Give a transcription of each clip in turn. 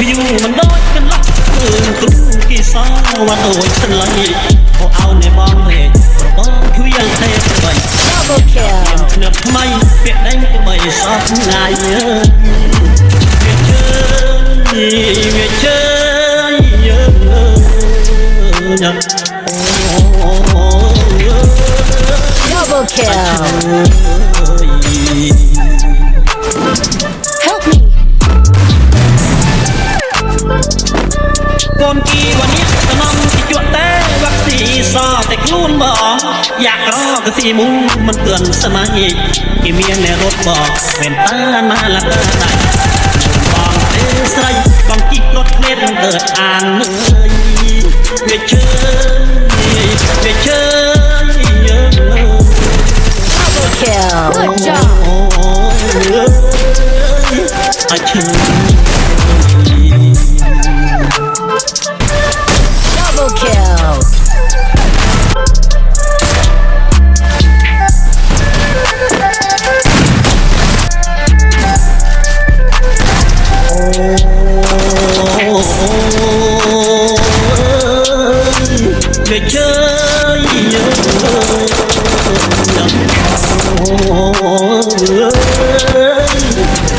อยู่มันโดยกันลักตุ้งกี่สาวว่าโดยฉันเลยเอาในบ้านเลยบ้องคิวยังเทไปเนื้อไม่เปียกแดงก็ไม่ชอบง่ายเยอะเวียเชยเยอะDouble kill. Help me. ก่อนกี่วันนี้กำลังที่จวดแต่วัคซีซอแต่คลุ้นบ่อยากรอกระสีมุ้งมันเตือนสมัยกี่เมียในรถบอกเป็นตามาละก็ได้บองเอ้ใส่บองกิ๊กรถเล่นเกิดอ่านเลยเวเชยเยอะ Double kill. Good job. อาชีพ Double kill. Về chơi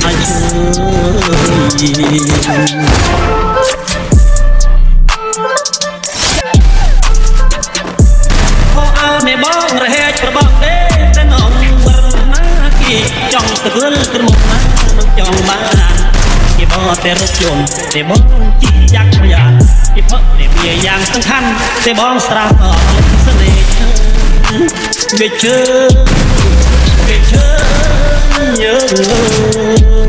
ai chơiพอเอาในบ้องระเหตุประบอกเด้แต่น้องเบิ่งมากี่จ้องตะเพื่อนกระหม่อมมาน้องจ้องบ้านกี่บ่แต่รถยนต์แต่บ้องจียักษ์ยานที่เพาะแต่เบียอย่างสำคัญแต่บ้องสระต่อเสน่ห์เวเชอเยอะ